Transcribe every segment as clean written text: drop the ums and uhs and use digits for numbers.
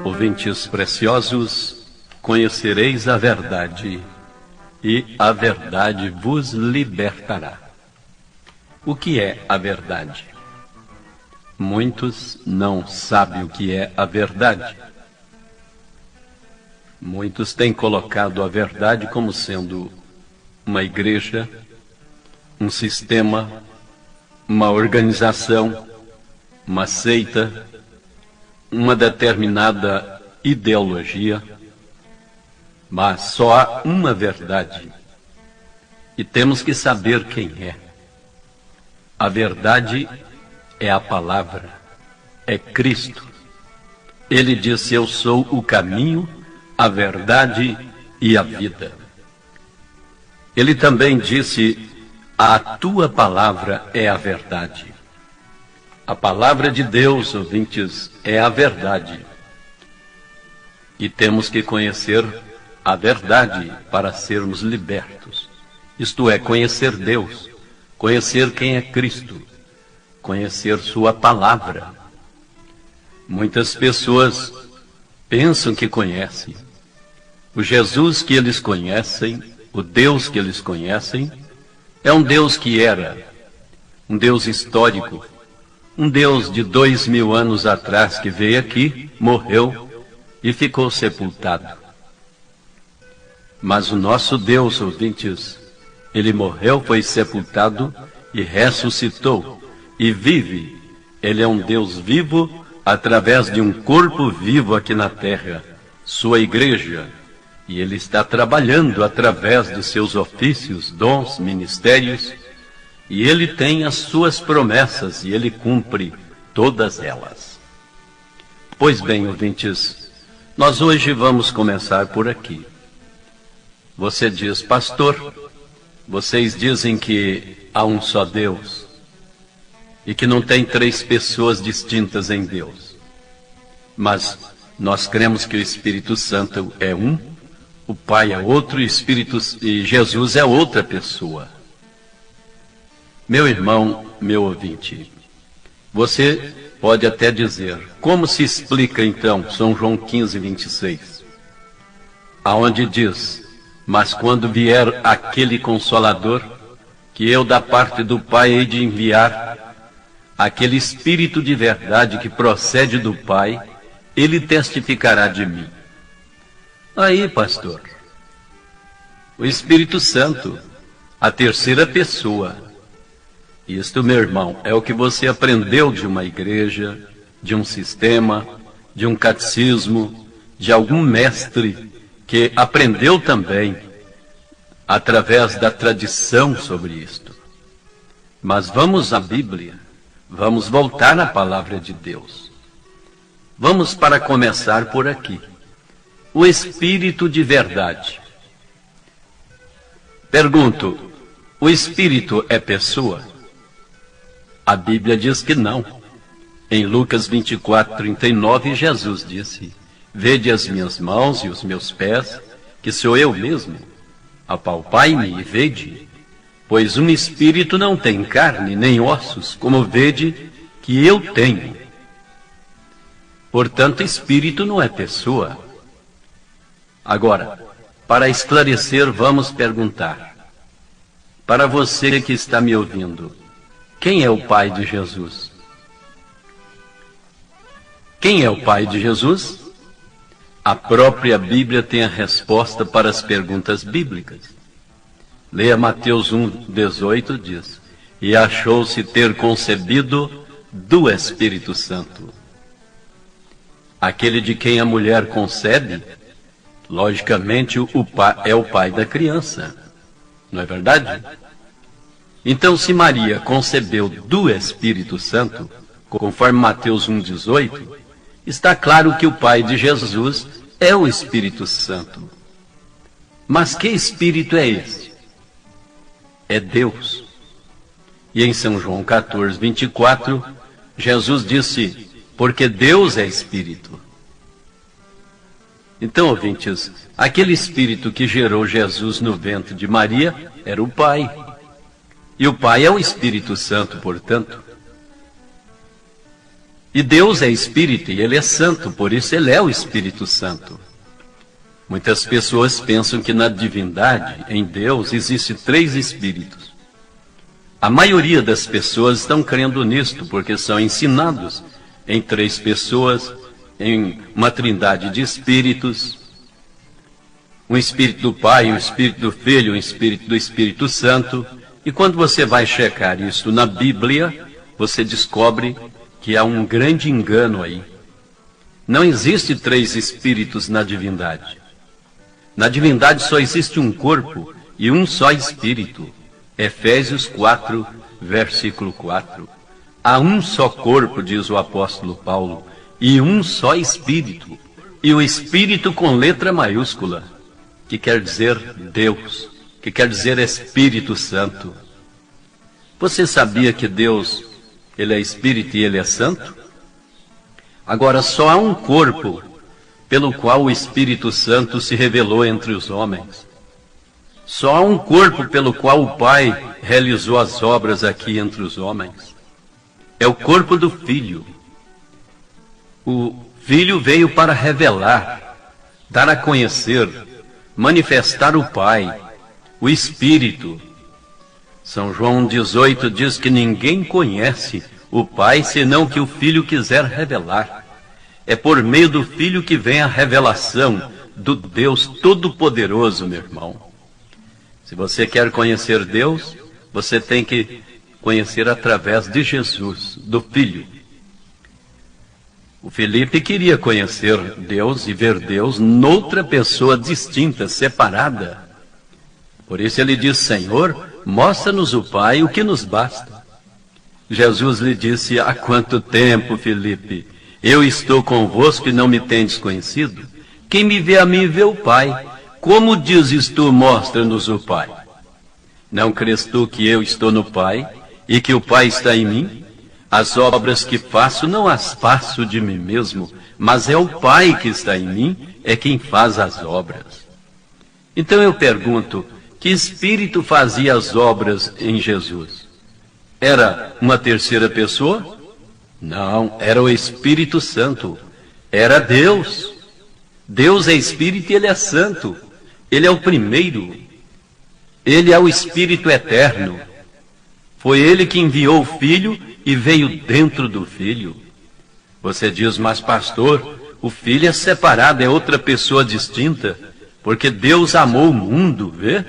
Ouvintes preciosos, conhecereis a verdade, e a verdade vos libertará. O que é a verdade? Muitos não sabem o que é a verdade. Muitos têm colocado a verdade como sendo uma igreja, um sistema, uma organização, uma seita, uma determinada ideologia, mas só há uma verdade, e temos que saber quem é. A verdade é a palavra, é Cristo. Ele disse: eu sou o caminho, a verdade e a vida. Ele também disse: a tua palavra é a verdade. A palavra de Deus, ouvintes, é a verdade. E temos que conhecer a verdade para sermos libertos. Isto é, conhecer Deus, conhecer quem é Cristo, conhecer sua palavra. Muitas pessoas pensam que conhecem. O Jesus que eles conhecem, o Deus que eles conhecem, é um Deus que era, um Deus histórico, um Deus de 2000 anos atrás que veio aqui, morreu e ficou sepultado. Mas o nosso Deus, ouvintes, ele morreu, foi sepultado e ressuscitou e vive. Ele é um Deus vivo através de um corpo vivo aqui na terra, sua igreja. E ele está trabalhando através de seus ofícios, dons, ministérios, e ele tem as suas promessas e ele cumpre todas elas. Pois bem, ouvintes, nós hoje vamos começar por aqui. Você diz: pastor, vocês dizem que há um só Deus e que não tem três pessoas distintas em Deus. Mas nós cremos que o Espírito Santo é um, o Pai é outro e Jesus é outra pessoa. Meu irmão, meu ouvinte, você pode até dizer: como se explica então São João 15, 26? Aonde diz: mas quando vier aquele Consolador, que eu da parte do Pai hei de enviar, aquele Espírito de verdade que procede do Pai, ele testificará de mim. Aí, pastor, o Espírito Santo, a terceira pessoa. Isto, meu irmão, é o que você aprendeu de uma igreja, de um sistema, de um catecismo, de algum mestre que aprendeu também através da tradição sobre isto. Mas vamos à Bíblia, vamos voltar à palavra de Deus. Vamos, para começar, por aqui. O Espírito de verdade. Pergunto: o Espírito é pessoa? A Bíblia diz que não. Em Lucas 24, 39, Jesus disse: vede as minhas mãos e os meus pés, que sou eu mesmo. Apalpai-me e vede, pois um espírito não tem carne nem ossos, como vede que eu tenho. Portanto, espírito não é pessoa. Agora, para esclarecer, vamos perguntar. Para você que está me ouvindo, quem é o Pai de Jesus? Quem é o Pai de Jesus? A própria Bíblia tem a resposta para as perguntas bíblicas. Leia Mateus 1,18, diz: e achou-se ter concebido do Espírito Santo. Aquele de quem a mulher concebe, logicamente é o pai da criança. Não é verdade? Então, se Maria concebeu do Espírito Santo, conforme Mateus 1,18, está claro que o Pai de Jesus é o Espírito Santo. Mas que Espírito é esse? É Deus. E em São João 14, 24, Jesus disse: porque Deus é Espírito. Então, ouvintes, aquele Espírito que gerou Jesus no ventre de Maria era o Pai. E o Pai é o Espírito Santo, portanto. E Deus é Espírito e Ele é Santo, por isso Ele é o Espírito Santo. Muitas pessoas pensam que na divindade, em Deus, existe 3 Espíritos. A maioria das pessoas estão crendo nisto, porque são ensinados em 3 pessoas, em uma trindade de Espíritos, um Espírito do Pai, um Espírito do Filho, um Espírito do Espírito Santo. E quando você vai checar isso na Bíblia, você descobre que há um grande engano aí. Não existe 3 Espíritos na divindade. Na divindade só existe um corpo e um só Espírito. Efésios 4, versículo 4. Há um só corpo, diz o apóstolo Paulo, e um só Espírito. E o Espírito com letra maiúscula, que quer dizer Deus, que quer dizer Espírito Santo. Você sabia que Deus, Ele é Espírito e Ele é Santo? Agora, só há um corpo pelo qual o Espírito Santo se revelou entre os homens. Só há um corpo pelo qual o Pai realizou as obras aqui entre os homens. É o corpo do Filho. O Filho veio para revelar, dar a conhecer, manifestar o Pai, o Espírito. São João 18 diz que ninguém conhece o Pai senão que o Filho quiser revelar. É por meio do Filho que vem a revelação do Deus Todo-Poderoso, meu irmão. Se você quer conhecer Deus, você tem que conhecer através de Jesus, do Filho. O Felipe queria conhecer Deus e ver Deus noutra pessoa distinta, separada. Por isso ele diz: Senhor, mostra-nos o Pai, o que nos basta. Jesus lhe disse: há quanto tempo, Felipe, eu estou convosco e não me tendes conhecido? Quem me vê a mim vê o Pai. Como dizes tu, mostra-nos o Pai? Não crês tu que eu estou no Pai e que o Pai está em mim? As obras que faço, não as faço de mim mesmo, mas é o Pai que está em mim, é quem faz as obras. Então eu pergunto, que Espírito fazia as obras em Jesus? Era uma terceira pessoa? Não, era o Espírito Santo. Era Deus. Deus é Espírito e Ele é Santo. Ele é o primeiro. Ele é o Espírito eterno. Foi Ele que enviou o Filho e veio dentro do Filho. Você diz: mas pastor, o Filho é separado, é outra pessoa distinta, porque Deus amou o mundo, vê?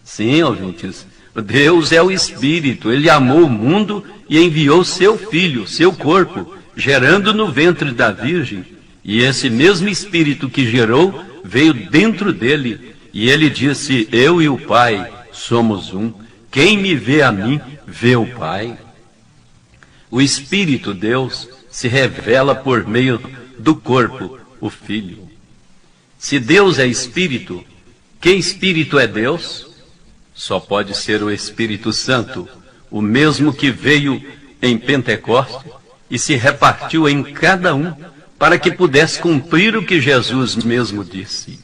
Sim, ouvintes, Deus é o Espírito, Ele amou o mundo e enviou seu Filho, seu corpo, gerando no ventre da Virgem, e esse mesmo Espírito que gerou, veio dentro dele, e ele disse: eu e o Pai somos um, quem me vê a mim, vê o Pai. O Espírito, Deus, se revela por meio do corpo, o Filho. Se Deus é Espírito, que Espírito é Deus? Só pode ser o Espírito Santo, o mesmo que veio em Pentecostes e se repartiu em cada um, para que pudesse cumprir o que Jesus mesmo disse.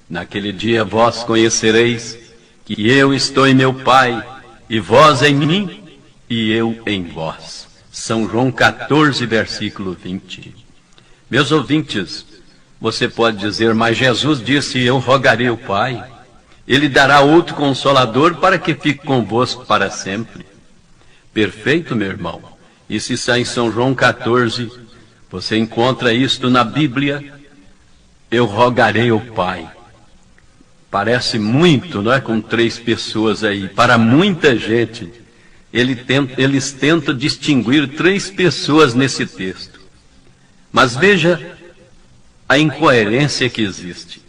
Naquele dia vós conhecereis que eu estou em meu Pai, e vós em mim, e eu em vós. São João 14, versículo 20. Meus ouvintes, você pode dizer: mas Jesus disse: eu rogarei ao Pai, Ele dará outro Consolador para que fique convosco para sempre. Perfeito, meu irmão. Isso está em São João 14. Você encontra isto na Bíblia. Eu rogarei ao Pai. Parece muito, não é? Com 3 pessoas aí. Para muita gente, eles tentam distinguir 3 pessoas nesse texto. Mas veja a incoerência que existe.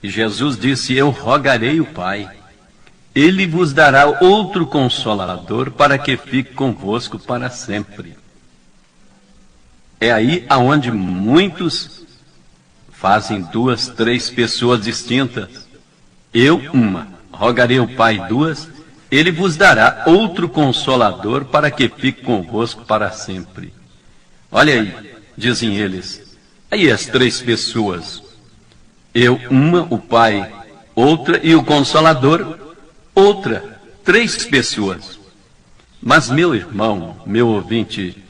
E Jesus disse: eu rogarei o Pai, Ele vos dará outro Consolador para que fique convosco para sempre. É aí aonde muitos fazem 2, 3 pessoas distintas. Eu, uma. Rogarei ao Pai, 2. Ele vos dará outro Consolador para que fique convosco para sempre. Olha aí, dizem eles. Aí as 3 pessoas. Eu, uma, o Pai, outra, e o Consolador, outra. 3 pessoas. Mas, meu irmão, meu ouvinte,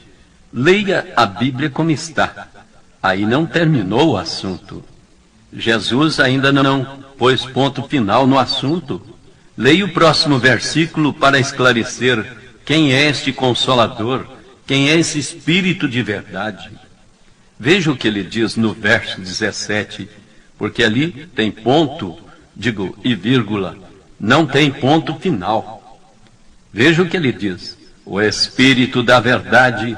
Leia a Bíblia como está. Aí não terminou o assunto. Jesus ainda não pôs ponto final no assunto. Leia o próximo versículo para esclarecer quem é este Consolador, quem é esse Espírito de verdade. Veja o que ele diz no verso 17, porque ali tem ponto, e vírgula, não tem ponto final. Veja o que ele diz: o Espírito da verdade,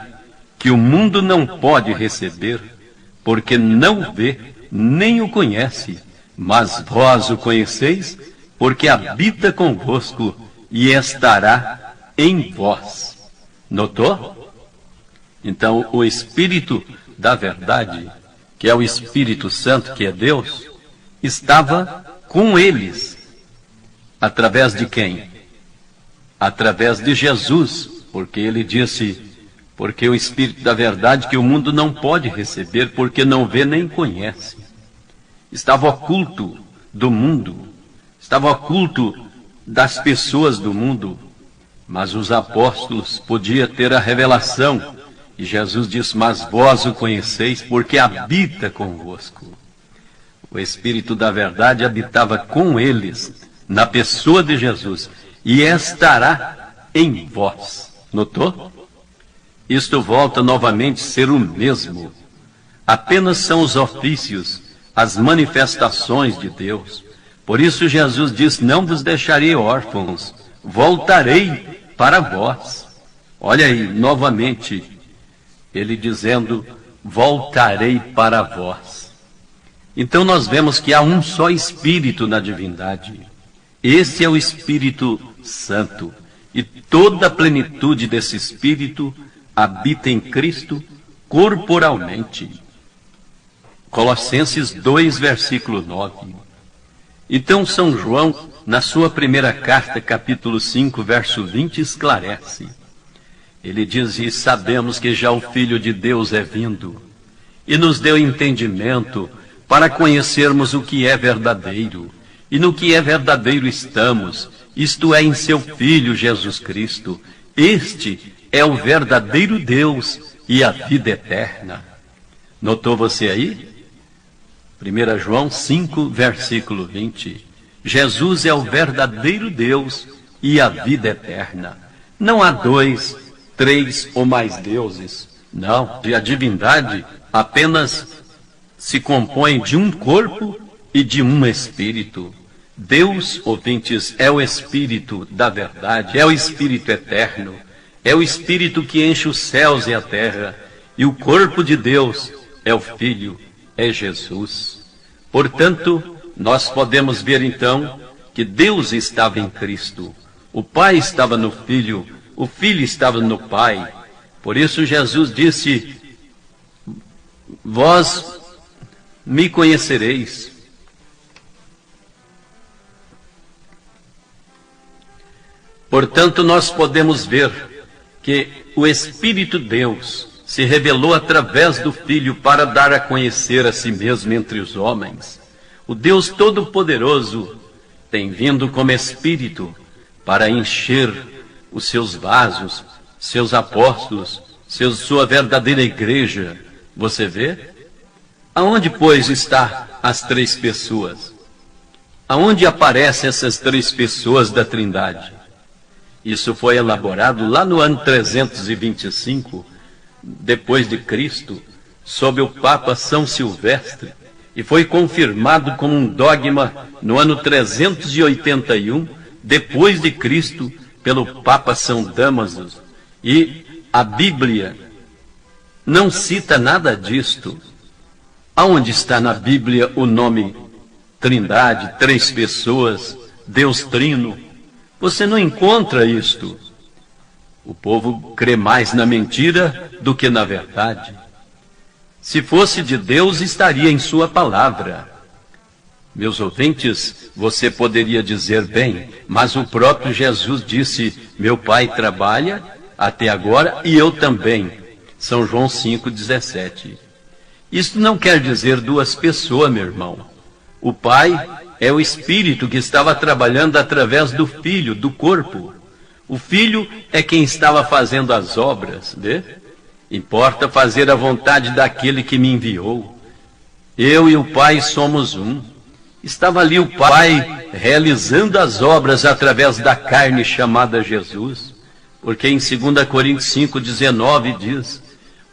que o mundo não pode receber, porque não vê, nem o conhece, mas vós o conheceis, porque habita convosco e estará em vós. Notou? Então, o Espírito da verdade, que é o Espírito Santo, que é Deus, estava com eles. Através de quem? Através de Jesus, porque ele disse: porque o Espírito da verdade que o mundo não pode receber, porque não vê nem conhece. Estava oculto do mundo, estava oculto das pessoas do mundo, mas os apóstolos podiam ter a revelação. E Jesus diz: mas vós o conheceis, porque habita convosco. O Espírito da verdade habitava com eles, na pessoa de Jesus, e estará em vós. Notou? Isto volta novamente a ser o mesmo. Apenas são os ofícios, as manifestações de Deus. Por isso Jesus diz: não vos deixarei órfãos, voltarei para vós. Olha aí, novamente, ele dizendo: voltarei para vós. Então nós vemos que há um só Espírito na divindade. Esse é o Espírito Santo. E toda a plenitude desse Espírito habita em Cristo corporalmente. Colossenses 2, versículo 9. Então São João, na sua primeira carta, capítulo 5, verso 20, esclarece. Ele diz: e sabemos que já o Filho de Deus é vindo, e nos deu entendimento para conhecermos o que é verdadeiro, e no que é verdadeiro estamos, isto é, em seu Filho Jesus Cristo. Este é o verdadeiro Deus e a vida eterna. Notou você aí? 1 João 5, versículo 20. Jesus é o verdadeiro Deus e a vida eterna. Não há 2, 3 ou mais deuses. Não, a divindade apenas se compõe de um corpo e de um espírito. Deus, ouvintes, é o Espírito da verdade, é o Espírito eterno, é o Espírito que enche os céus e a terra, e o corpo de Deus é o Filho, é Jesus. Portanto, nós podemos ver então que Deus estava em Cristo, o Pai estava no Filho, o Filho estava no Pai. Por isso Jesus disse: vós me conhecereis. Portanto, nós podemos ver que o Espírito Deus se revelou através do Filho para dar a conhecer a si mesmo entre os homens. O Deus Todo-Poderoso tem vindo como Espírito para encher os seus vasos, seus apóstolos, sua verdadeira igreja. Você vê? Aonde, pois, está as 3 pessoas? Aonde aparecem essas 3 pessoas da Trindade? Isso foi elaborado lá no ano 325, depois de Cristo, sob o Papa São Silvestre, e foi confirmado como um dogma no ano 381, depois de Cristo, pelo Papa São Damaso. E a Bíblia não cita nada disto. Aonde está na Bíblia o nome Trindade, 3 pessoas, Deus Trino? Você não encontra isto. O povo crê mais na mentira do que na verdade. Se fosse de Deus, estaria em sua palavra. Meus ouvintes, você poderia dizer: bem, mas o próprio Jesus disse: meu Pai trabalha até agora e eu também. São João 5,17. Isto não quer dizer 2 pessoas, meu irmão. O Pai é o Espírito que estava trabalhando através do Filho, do corpo. O Filho é quem estava fazendo as obras, né? Importa fazer a vontade daquele que me enviou. Eu e o Pai somos um. Estava ali o Pai realizando as obras através da carne chamada Jesus. Porque em 2 Coríntios 5,19 diz: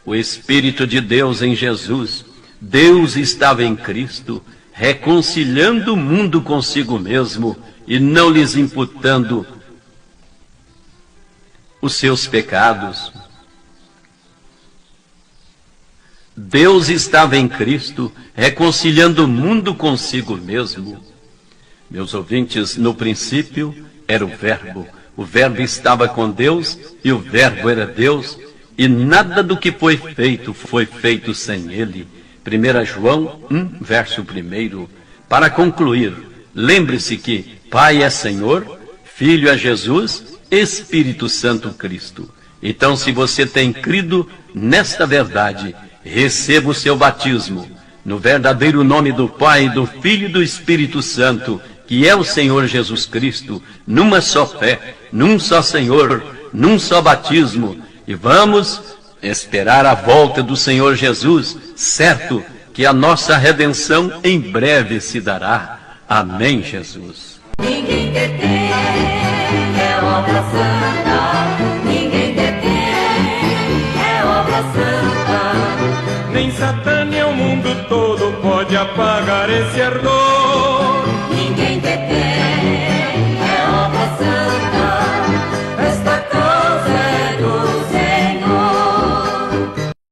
o Espírito de Deus em Jesus, Deus estava em Cristo, reconciliando o mundo consigo mesmo e não lhes imputando os seus pecados. Deus estava em Cristo, reconciliando o mundo consigo mesmo. Meus ouvintes, no princípio era o Verbo estava com Deus e o Verbo era Deus, e nada do que foi feito sem Ele. 1 João 1, verso 1. Para concluir, lembre-se que Pai é Senhor, Filho é Jesus, Espírito Santo Cristo. Então, se você tem crido nesta verdade, receba o seu batismo no verdadeiro nome do Pai, do Filho e do Espírito Santo, que é o Senhor Jesus Cristo, numa só fé, num só Senhor, num só batismo. E vamos esperar a volta do Senhor Jesus, certo que a nossa redenção em breve se dará. Amém, Jesus. Ninguém detém, é obra santa. Ninguém detém, é obra santa. Nem Satã nem o mundo todo pode apagar esse ardor.